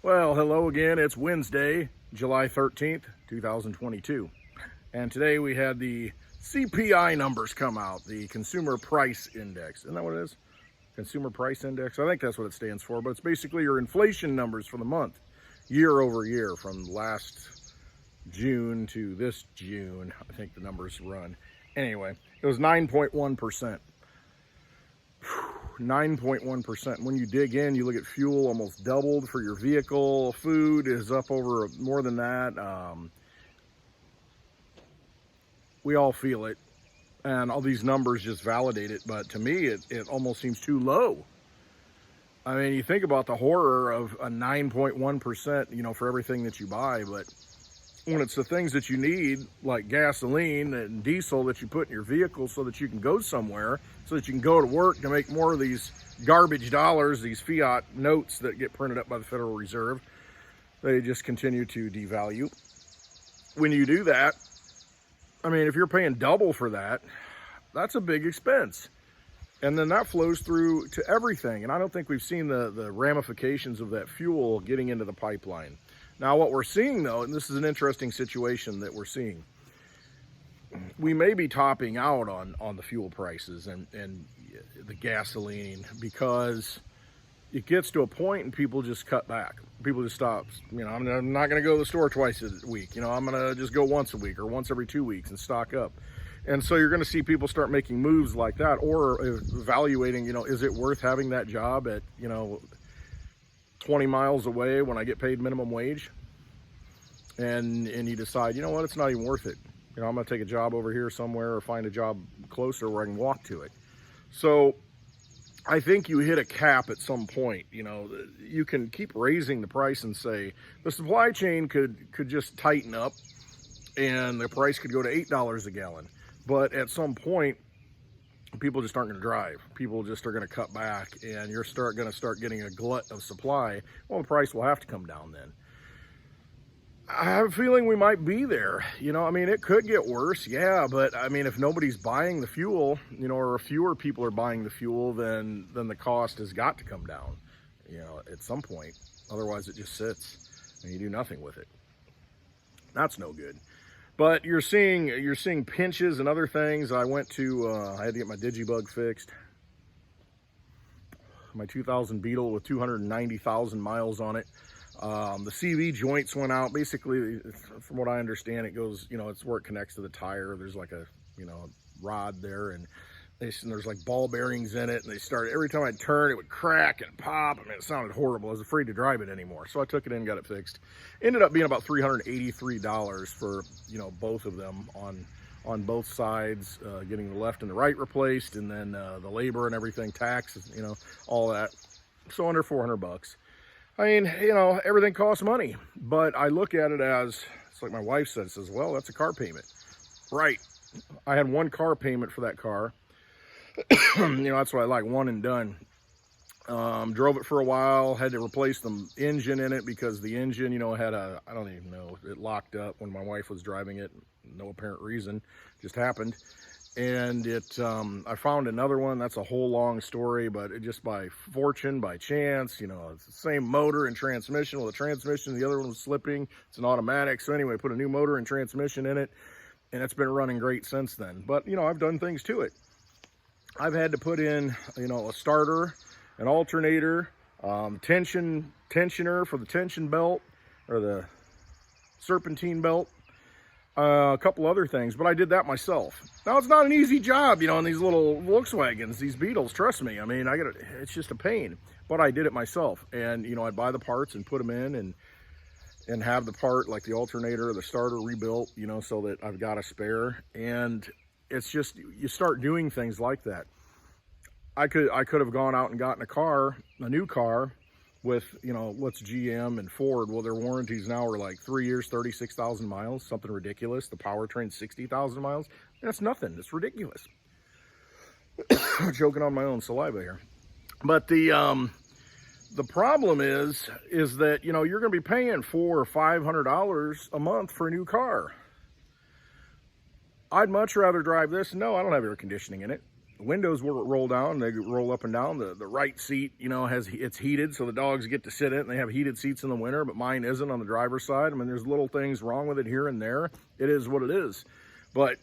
Well, hello again. It's Wednesday, July 13th, 2022. And today we had the CPI numbers come out, the Consumer Price Index. Isn't that what it is? Consumer Price Index? I think that's what it stands for, but it's basically your inflation numbers for the month, year over year, from last June to this June. I think the numbers run. Anyway, it was 9.1%. 9.1%. When you dig in, you look at fuel almost doubled for your vehicle. Food is up over more than that. We all feel it, and all these numbers just validate it. But to me, it almost seems too low. I mean, you think about the horror of a 9.1%, for everything that you buy, but when it's the things that you need, like gasoline and diesel that you put in your vehicle so that you can go somewhere, so that you can go to work to make more of these garbage dollars, these fiat notes that get printed up by the Federal Reserve, they just continue to devalue. When you do that, I mean, if you're paying double for that, that's a big expense. And then that flows through to everything. And I don't think we've seen the ramifications of that fuel getting into the pipeline. Now, what we're seeing, though, and this is an interesting situation that we're seeing, we may be topping out on the fuel prices and the gasoline, because it gets to a point and people just cut back. People just stop. I'm not going to go to the store twice a week. I'm going to just go once a week or once every 2 weeks and stock up. And so you're going to see people start making moves like that, or evaluating, is it worth having that job at, 20 miles away when I get paid minimum wage? And you decide, what, it's not even worth it. I'm going to take a job over here somewhere or find a job closer where I can walk to it. So I think you hit a cap at some point. You can keep raising the price and say the supply chain could just tighten up and the price could go to $8 a gallon. But at some point, people just aren't going to drive. People just are going to cut back, and you're going to start getting a glut of supply. Well, the price will have to come down then. I have a feeling we might be there. It could get worse, yeah, but if nobody's buying the fuel, or fewer people are buying the fuel, then the cost has got to come down, at some point. Otherwise, it just sits and you do nothing with it. That's no good. But you're seeing pinches and other things. I had to get my digibug fixed. My 2000 Beetle with 290,000 miles on it. The CV joints went out. Basically, from what I understand, it goes, it's where it connects to the tire. There's like a, rod there, and there's like ball bearings in it, and they started, every time I turn, it would crack and pop. It sounded horrible. I was afraid to drive it anymore. So I took it in and got it fixed. Ended up being about $383 for, both of them on both sides, getting the left and the right replaced, and then the labor and everything, taxes, all that. So under $400. Everything costs money, but I look at it as, it's like my wife says, well, that's a car payment. Right. I had one car payment for that car. That's what I like, one and done. Drove it for a while, had to replace the engine in it because the engine, had I don't even know, it locked up when my wife was driving it. No apparent reason, just happened. And I found another one. That's a whole long story, but it just by fortune, by chance, it's the same motor and transmission. Well, the transmission, the other one was slipping. It's an automatic. So anyway, put a new motor and transmission in it, and it's been running great since then. But, I've done things to it. I've had to put in, a starter, an alternator, tensioner for the tension belt, or the serpentine belt, a couple other things, but I did that myself. Now, it's not an easy job, in these little Volkswagens, these Beetles, trust me. It's just a pain, but I did it myself. And, I'd buy the parts and put them in and have the part, like the alternator, the starter rebuilt, so that I've got a spare. And it's just, you start doing things like that. I could have gone out and gotten a new car with, what's GM and Ford. Well, their warranties now are like 3 years, 36,000 miles, something ridiculous. The powertrain, 60,000 miles. That's nothing. It's ridiculous. Choking on my own saliva here. But the problem is that, you're going to be paying $400 or $500 a month for a new car. I'd much rather drive this. No, I don't have air conditioning in it. The windows will roll down, they roll up and down. The right seat, you know, it's heated, so the dogs get to sit in it, and they have heated seats in the winter, but mine isn't on the driver's side. I mean, there's little things wrong with it here and there. It is what it is. But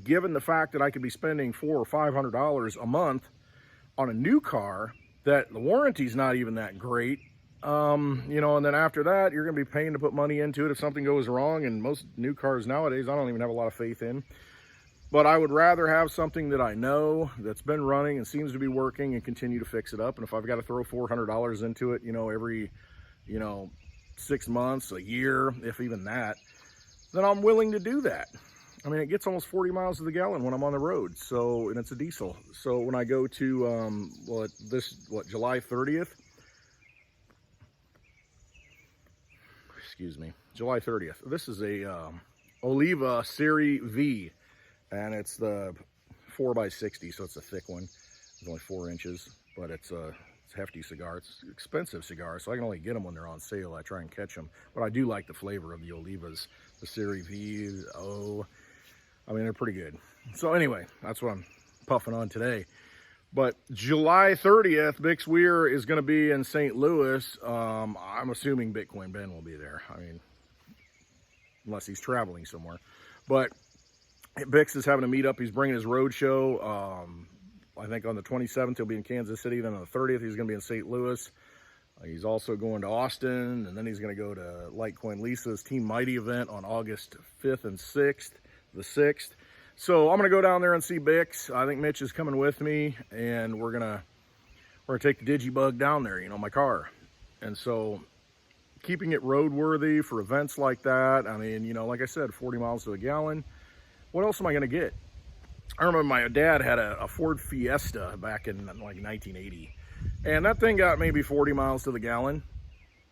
given the fact that I could be spending $400 or $500 a month on a new car, that the warranty's not even that great, you know, and then after that, you're going to be paying to put money into it if something goes wrong. And most new cars nowadays, I don't even have a lot of faith in. But I would rather have something that I know that's been running and seems to be working and continue to fix it up. And if I've got to throw $400 into it, you know, every, you know, 6 months, a year, if even that, then I'm willing to do that. I mean, it gets almost 40 miles to the gallon when I'm on the road. So, and it's a diesel. So when I go to, July 30th, excuse me, July 30th. This is a Oliva Serie V, and it's the 4x60, so it's a thick one. It's only 4 inches, but it's a hefty cigar. It's an expensive cigar, so I can only get them when they're on sale. I try and catch them, but I do like the flavor of the Olivas, the Serie V, the O. I mean, they're pretty good. So anyway, that's what I'm puffing on today. But July 30th, Bix Weir is going to be in St. Louis. I'm assuming Bitcoin Ben will be there. I mean, unless he's traveling somewhere. But Bix is having a meetup. He's bringing his road show. I think on the 27th, he'll be in Kansas City. Then on the 30th, he's going to be in St. Louis. He's also going to Austin. And then he's going to go to Litecoin Lisa's Team Mighty event on August 5th and 6th, the 6th. So I'm going to go down there and see Bix. I think Mitch is coming with me, and we're gonna take the Digibug down there, you know, my car. And so keeping it roadworthy for events like that, I mean, you know, like I said, 40 miles to a gallon. What else am I going to get? I remember my dad had a Ford Fiesta back in like 1980, and that thing got maybe 40 miles to the gallon.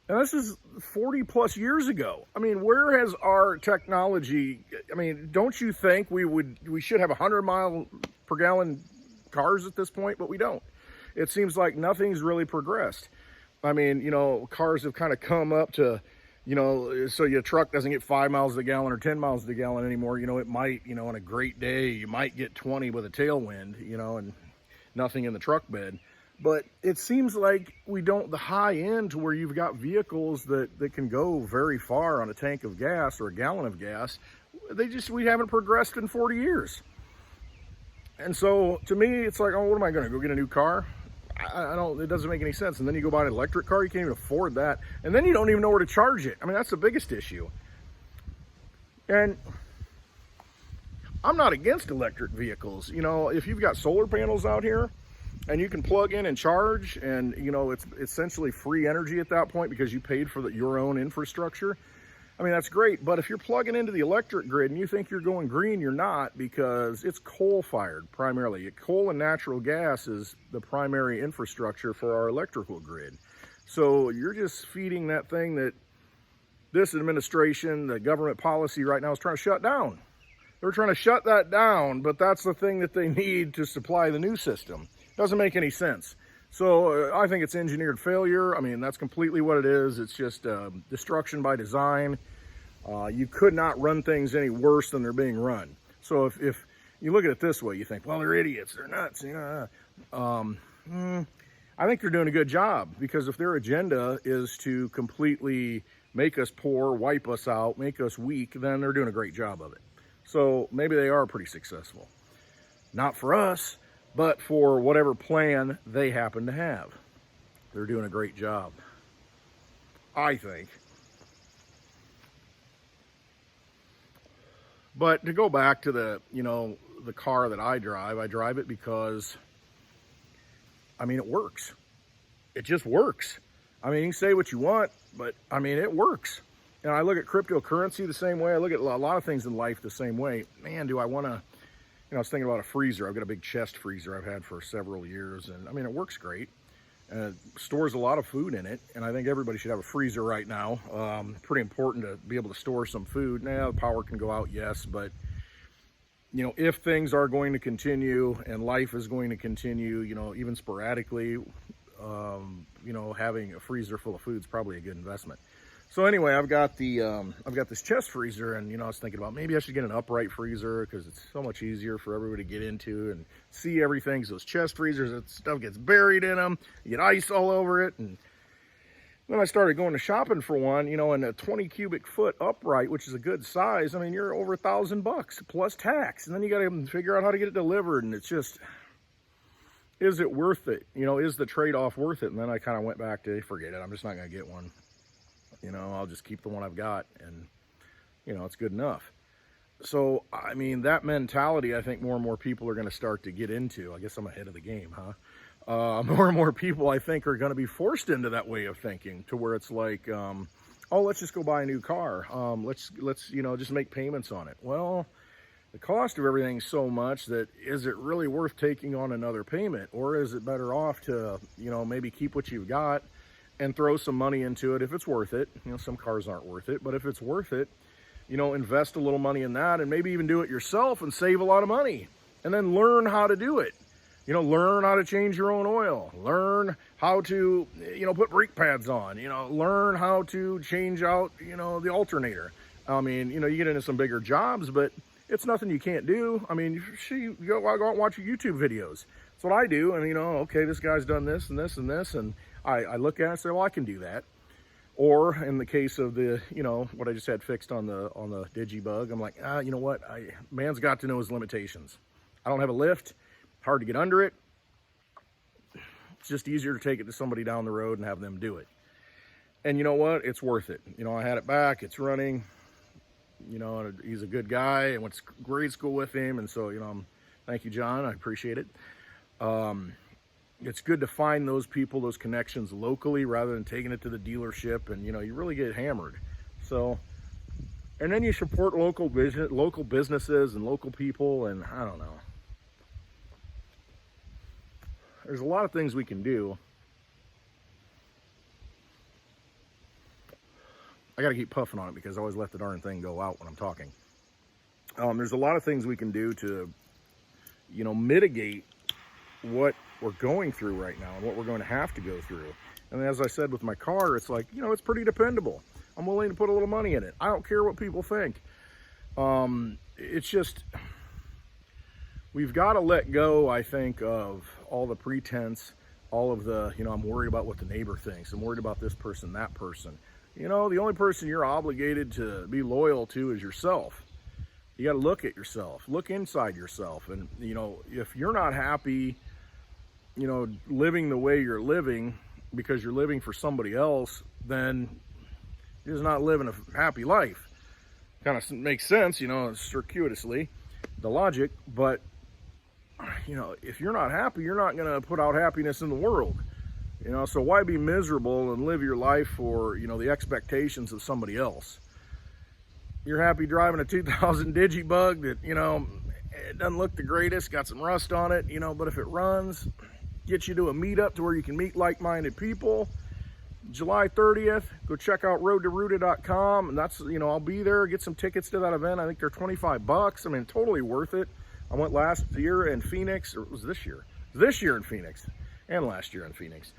And this is 40 plus years ago. I mean, where has our technology, I mean, don't you think we should have 100 mile per gallon cars at this point? But we don't. It seems like nothing's really progressed. I mean, you know, cars have kind of come up to, you know, so your truck doesn't get 5 miles to the gallon or 10 miles to the gallon anymore. You know, it might, you know, on a great day, you might get 20 with a tailwind, you know, and nothing in the truck bed. But it seems like we don't, the high end to where you've got vehicles that can go very far on a tank of gas or a gallon of gas. We haven't progressed in 40 years. And so to me, it's like, oh, what am I going to go get a new car? It doesn't make any sense. And then you go buy an electric car, you can't even afford that. And then you don't even know where to charge it. I mean, that's the biggest issue. And I'm not against electric vehicles. You know, if you've got solar panels out here, and you can plug in and charge, and you know, it's essentially free energy at that point because you paid for your own infrastructure. I mean, that's great. But if you're plugging into the electric grid and you think you're going green, you're not, because it's coal fired primarily. Coal and natural gas is the primary infrastructure for our electrical grid. So you're just feeding that thing that this administration, the government policy right now is trying to shut down. They're trying to shut that down, but that's the thing that they need to supply the new system. Doesn't make any sense. So I think it's engineered failure. I mean, that's completely what it is. It's just destruction by design. You could not run things any worse than they're being run. So if you look at it this way, you think, well, they're idiots, they're nuts. I think they're doing a good job, because if their agenda is to completely make us poor, wipe us out, make us weak, then they're doing a great job of it. So maybe they are pretty successful. Not for us, but for whatever plan they happen to have. They're doing a great job, I think. But to go back to the car that I drive it because, I mean, it works. It just works. I mean, you can say what you want, but I mean, it works. And I look at cryptocurrency the same way. I look at a lot of things in life the same way. Man, do I want to, I was thinking about a freezer. I've got a big chest freezer I've had for several years. And I mean, it works great. It stores a lot of food in it. And I think everybody should have a freezer right now. Pretty important to be able to store some food. Now, the power can go out, yes. But, if things are going to continue and life is going to continue, even sporadically, having a freezer full of food is probably a good investment. So anyway, I've got this chest freezer, and I was thinking about maybe I should get an upright freezer because it's so much easier for everybody to get into and see everything. So those chest freezers, that stuff gets buried in them, you get ice all over it. And then I started going to shopping for one, and a 20 cubic foot upright, which is a good size. I mean, you're over $1,000 plus tax, and then you got to figure out how to get it delivered. And it's just, is it worth it? Is the trade-off worth it? And then I kind of went back to, forget it, I'm just not going to get one. I'll just keep the one I've got, and it's good enough. So, I mean, that mentality, I think more and more people are going to start to get into. I guess I'm ahead of the game, huh? More and more people, I think, are going to be forced into that way of thinking, to where it's like, oh, let's just go buy a new car. Let's just make payments on it. Well, the cost of everything's so much that, is it really worth taking on another payment? Or is it better off to, maybe keep what you've got and throw some money into it if it's worth it? Some cars aren't worth it, but if it's worth it, invest a little money in that, and maybe even do it yourself and save a lot of money, and then learn how to do it. Learn how to change your own oil, learn how to, put brake pads on, learn how to change out, the alternator. I mean, you get into some bigger jobs, but it's nothing you can't do. I mean, you go out and watch your YouTube videos. That's what I do. And, okay, this guy's done this and this and this, and I look at it and say, well, I can do that. Or in the case of the, what I just had fixed on the Digibug, I'm like, you know what? Man's got to know his limitations. I don't have a lift, hard to get under it. It's just easier to take it to somebody down the road and have them do it. And you know what? It's worth it. I had it back, it's running, he's a good guy. I went to grade school with him. And so, thank you, John. I appreciate it. It's good to find those people, those connections locally, rather than taking it to the dealership, and you really get hammered. So, and then you support local businesses and local people, and I don't know. There's a lot of things we can do. I got to keep puffing on it because I always let the darn thing go out when I'm talking. There's a lot of things we can do to, mitigate what we're going through right now and what we're going to have to go through. And as I said with my car, it's like, it's pretty dependable. I'm willing to put a little money in it. I don't care what people think. It's just, we've got to let go, I think, of all the pretense, all of the, I'm worried about what the neighbor thinks. I'm worried about this person, that person. The only person you're obligated to be loyal to is yourself. You got to look at yourself, look inside yourself. And, if you're not happy, living the way you're living because you're living for somebody else, then you're just not living a happy life. Kind of makes sense, circuitously, the logic. But, if you're not happy, you're not going to put out happiness in the world. So why be miserable and live your life for, the expectations of somebody else? You're happy driving a 2000 Digibug that, it doesn't look the greatest, got some rust on it, but if it runs, get you to a meetup to where you can meet like-minded people. July 30th, go check out roadtoruta.com, and that's, I'll be there, get some tickets to that event. I think they're $25. I mean, totally worth it. I went last year in Phoenix, or it was this year? This year in Phoenix, and last year in Phoenix.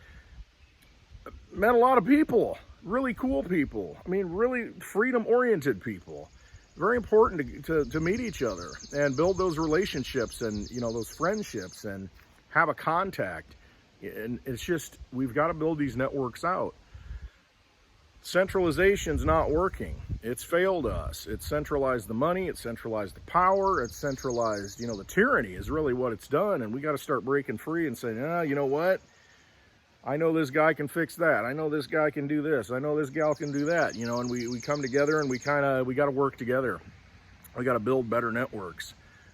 Met a lot of people, really cool people. I mean, really freedom-oriented people. Very important to meet each other and build those relationships and, those friendships and have a contact. And it's just, we've got to build these networks out. Centralization's not working. It's failed us. It's centralized the money. It's centralized the power. It's centralized, the tyranny is really what it's done. And we got to start breaking free and saying, you know what? I know this guy can fix that. I know this guy can do this. I know this gal can do that, and we come together and we got to work together. We got to build better networks.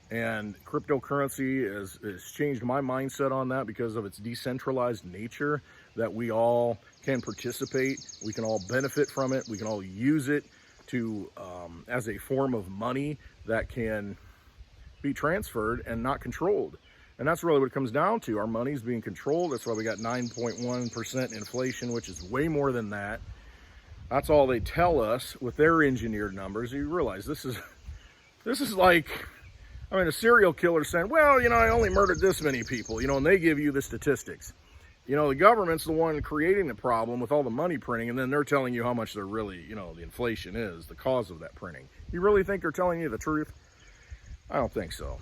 And cryptocurrency has changed my mindset on that because of its decentralized nature, that we all can participate. We can all benefit from it. We can all use it to as a form of money that can be transferred and not controlled. And that's really what it comes down to. Our money's being controlled. That's why we got 9.1% inflation, which is way more than that. That's all they tell us with their engineered numbers. You realize this is like, a serial killer saying, well, I only murdered this many people, and they give you the statistics. You know, the government's the one creating the problem with all the money printing, and then they're telling you how much they're really, you know, the inflation is the cause of that printing. You really think they're telling you the truth? I don't think so.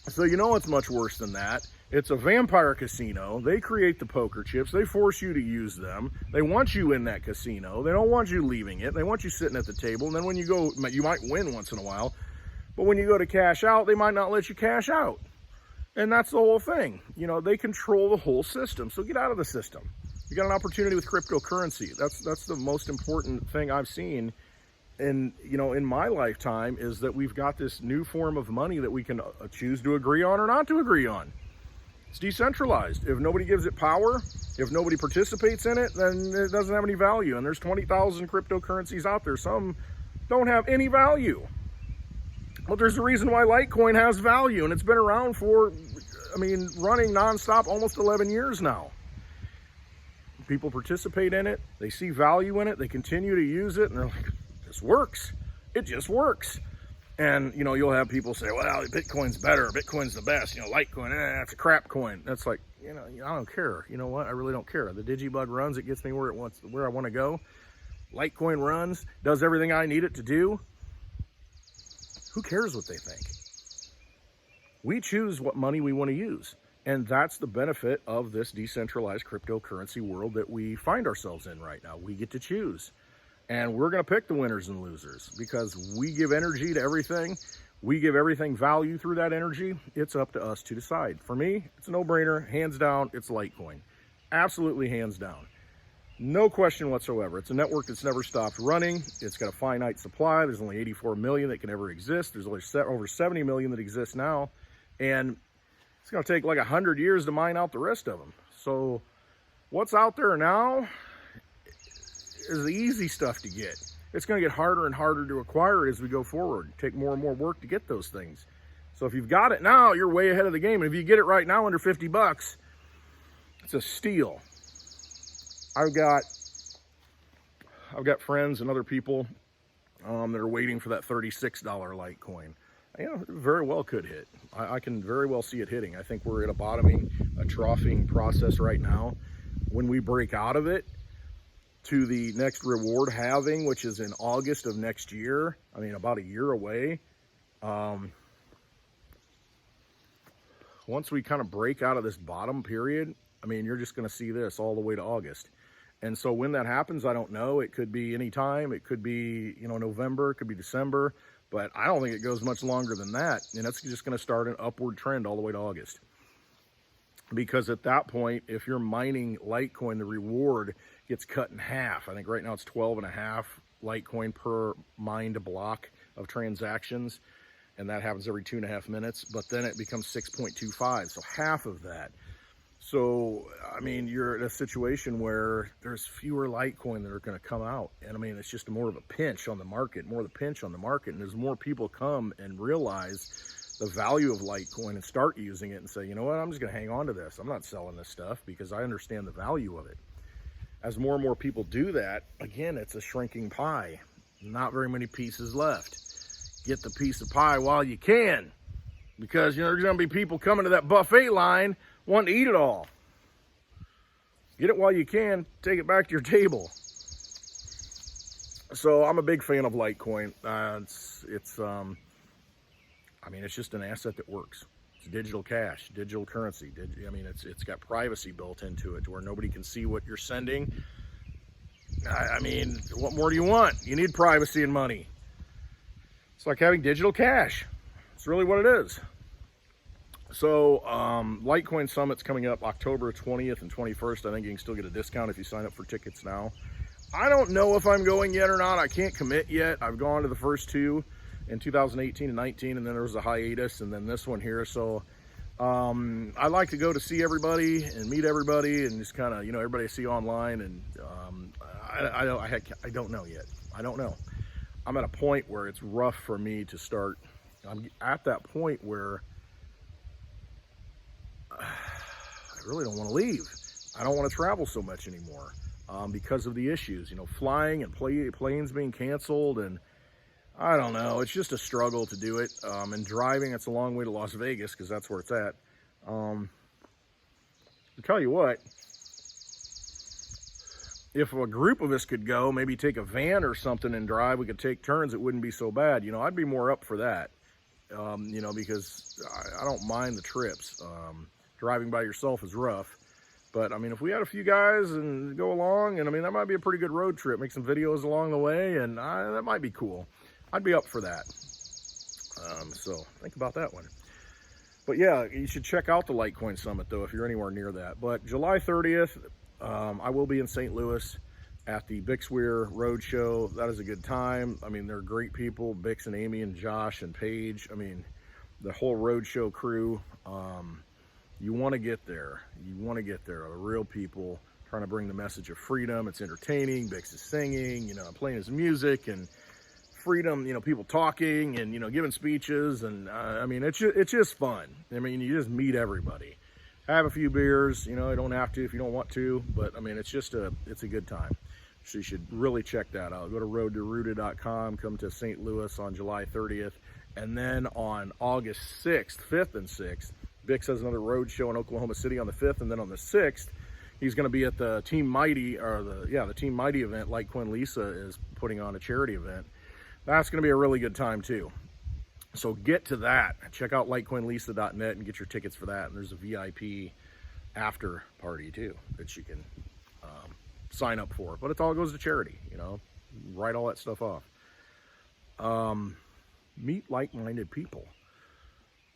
So you know it's much worse than that. It's a vampire casino. They create the poker chips. They force you to use them. They want you in that casino. They don't want you leaving it. They want you sitting at the table. And then when you go, you might win once in a while. But when you go to cash out, they might not let you cash out. And that's the whole thing. You know, they control the whole system. So get out of the system. You got an opportunity with cryptocurrency. That's the most important thing I've seen in, you know, in my lifetime, is that we've got this new form of money that we can choose to agree on or not to agree on. It's decentralized. If nobody gives it power, if nobody participates in it, then it doesn't have any value. And there's 20,000 cryptocurrencies out there. Some don't have any value. But there's a reason why Litecoin has value, and it's been around for, I mean, running nonstop almost 11 years now. People participate in it, they see value in it, they continue to use it, and they're like, this works. It just works. And, you know, you'll have people say, well, Bitcoin's better, Bitcoin's the best, you know, Litecoin, that's a crap coin. That's like, you know, I don't care. You know what? I really don't care. The Digibug runs, it gets me where I want to go. Litecoin runs, does everything I need it to do. Who cares what they think? We choose what money we want to use. And that's the benefit of this decentralized cryptocurrency world that we find ourselves in right now. We get to choose. And we're going to pick the winners and losers because we give energy to everything. We give everything value through that energy. It's up to us to decide. For me, it's a no-brainer. Hands down, it's Litecoin. Absolutely hands down. No question whatsoever. It's a network that's never stopped running. It's got a finite supply. There's only 84 million that can ever exist. There's only over 70 million that exist now. And it's going to take like 100 years to mine out the rest of them. So what's out there now is the easy stuff to get. It's going to get harder and harder to acquire as we go forward. Take more and more work to get those things. So if you've got it now, you're way ahead of the game. And if you get it right now under 50 bucks, it's a steal. I've got friends and other people that are waiting for that $36 Litecoin. You know, it very well could hit. I can very well see it hitting. I think we're at a bottoming, a troughing process right now. When we break out of it to the next reward halving, which is in August of next year, I mean, about a year away. Once we kind of break out of this bottom period, I mean, you're just going to see this all the way to August. And so when that happens, I don't know. It could be any time. It could be, you know, November. It could be December. But I don't think it goes much longer than that. And it's just going to start an upward trend all the way to August. Because at that point, if you're mining Litecoin, the reward gets cut in half. I think right now it's 12.5 Litecoin per mined block of transactions. And that happens every 2.5 minutes. But then it becomes 6.25. So half of that. So, I mean, you're in a situation where there's fewer Litecoin that are going to come out. And I mean, it's just more of a pinch on the market, And as more people come and realize the value of Litecoin and start using it and say, you know what, I'm just going to hang on to this. I'm not selling this stuff because I understand the value of it. As more and more people do that, again, it's a shrinking pie. Not very many pieces left. Get the piece of pie while you can. Because, you know, there's going to be people coming to that buffet line wanting to eat it all. Get it while you can. Take it back to your table. So I'm a big fan of Litecoin. I mean, it's just an asset that works. It's digital cash, digital currency. I mean, it's got privacy built into it to where nobody can see what you're sending. I mean, what more do you want? You need privacy and money. It's like having digital cash. It's really what it is. So, Litecoin Summit's coming up October 20th and 21st. I think you can still get a discount if you sign up for tickets now. I don't know if I'm going yet or not. I can't commit yet. I've gone to the first two in 2018 and 19, and then there was a hiatus, and then this one here. So, I like to go to see everybody and meet everybody and just kind of, you know, everybody I see online. And I don't know yet. I don't know. I'm at a point where it's rough for me to start. I'm at that point where I really don't want to leave. I don't want to travel so much anymore because of the issues, you know, flying and planes being canceled. And I don't know, it's just a struggle to do it. And driving, it's a long way to Las Vegas because that's where it's at. I'll tell you what, if a group of us could go, maybe take a van or something and drive, we could take turns, it wouldn't be so bad. You know, I'd be more up for that, you know, because I don't mind the trips. Driving by yourself is rough. But, I mean, if we had a few guys and go along, and, I mean, that might be a pretty good road trip. Make some videos along the way, and that might be cool. I'd be up for that. So, think about that one. But, yeah, you should check out the Litecoin Summit, though, if you're anywhere near that. But July 30th, I will be in St. Louis at the Bixweir Roadshow. That is a good time. I mean, they're great people, Bix and Amy and Josh and Paige. I mean, the whole Roadshow crew. You want to get there. You want to get there. The real people trying to bring the message of freedom. It's entertaining. Bix is singing, you know, playing his music, and freedom, you know, people talking and, you know, giving speeches. And I mean, it's just fun. I mean, you just meet everybody. Have a few beers, you know, you don't have to if you don't want to, but I mean, it's a good time. So you should really check that out. Go to roadtorooted.com, come to St. Louis on July 30th. And then on August 6th, 5th and 6th, Bix has another road show in Oklahoma City on the 5th, and then on the 6th, he's going to be at the Team Mighty, or the Team Mighty event. Litecoin Lisa is putting on a charity event. That's going to be a really good time too. So get to that. Check out litecoinlisa.net and get your tickets for that. And there's a VIP after party too that you can sign up for. But it all goes to charity, you know. Write all that stuff off. Meet like-minded people.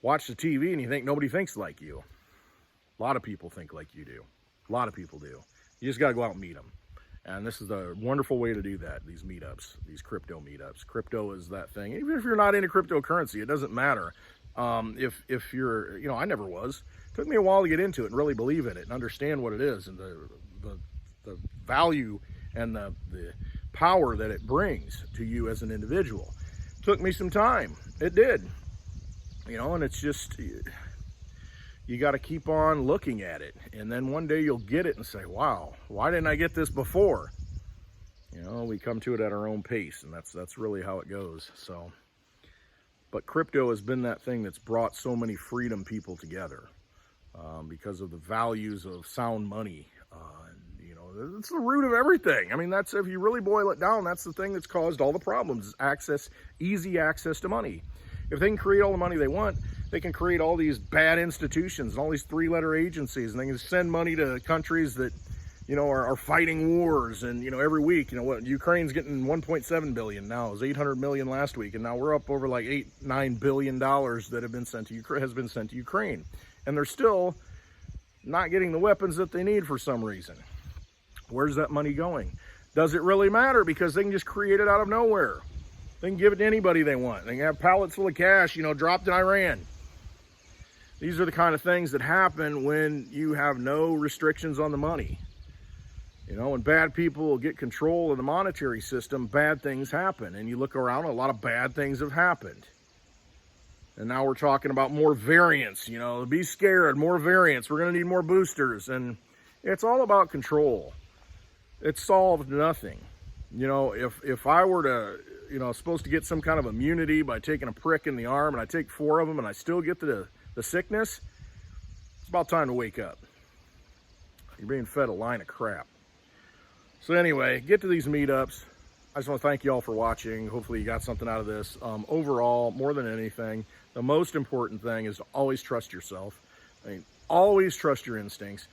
Watch the TV and you think nobody thinks like you. A lot of people think like you do. A lot of people do. You just got to go out and meet them. And this is a wonderful way to do that, these meetups, these crypto meetups. Crypto is that thing. Even if you're not into cryptocurrency, it doesn't matter. If you're, you know, I never was. It took me a while to get into it and really believe in it and understand what it is and the value and the power that it brings to you as an individual. It took me some time. It did. You know, and it's just, you got to keep on looking at it. And then one day you'll get it and say, wow, why didn't I get this before? You know, we come to it at our own pace, and that's really how it goes. So, but crypto has been that thing that's brought so many freedom people together because of the values of sound money. You know, it's the root of everything. I mean, that's, if you really boil it down, that's the thing that's caused all the problems, is easy access to money. If they can create all the money they want, they can create all these bad institutions and all these three-letter agencies, and they can send money to countries that, you know, are fighting wars. And, you know, every week, you know, what Ukraine's getting 1.7 billion now. It was 800 million last week, and now we're up over like $9 billion that have been sent to Ukraine, and they're still not getting the weapons that they need for some reason. Where's that money going? Does it really matter? Because they can just create it out of nowhere. They can give it to anybody they want. They can have pallets full of cash, you know, dropped in Iran. These are the kind of things that happen when you have no restrictions on the money. You know, when bad people get control of the monetary system, bad things happen. And you look around, a lot of bad things have happened. And now we're talking about more variants, you know, be scared, more variants. We're going to need more boosters. And it's all about control. It solved nothing. You know, if I were to, you know, supposed to get some kind of immunity by taking a prick in the arm, and I take 4 of them and I still get the sickness, it's about time to wake up. You're being fed a line of crap. So anyway, get to these meetups. I just want to thank you all for watching. Hopefully you got something out of this. Overall, more than anything, the most important thing is to always trust yourself. I mean, always trust your instincts.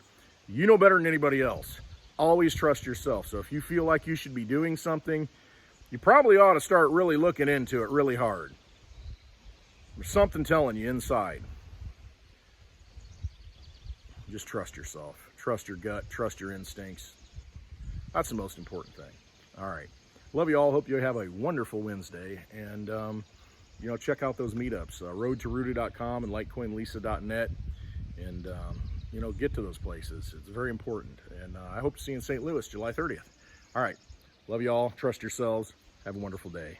You know better than anybody else. Always trust yourself. So if you feel like you should be doing something, you probably ought to start really looking into it really hard. There's something telling you inside. Just trust yourself. Trust your gut. Trust your instincts. That's the most important thing. All right. Love you all. Hope you have a wonderful Wednesday. And, you know, check out those meetups. Roadtorooted.com and litecoinlisa.net. And, you know, get to those places. It's very important. And I hope to see you in St. Louis, July 30th. All right. Love you all. Trust yourselves. Have a wonderful day.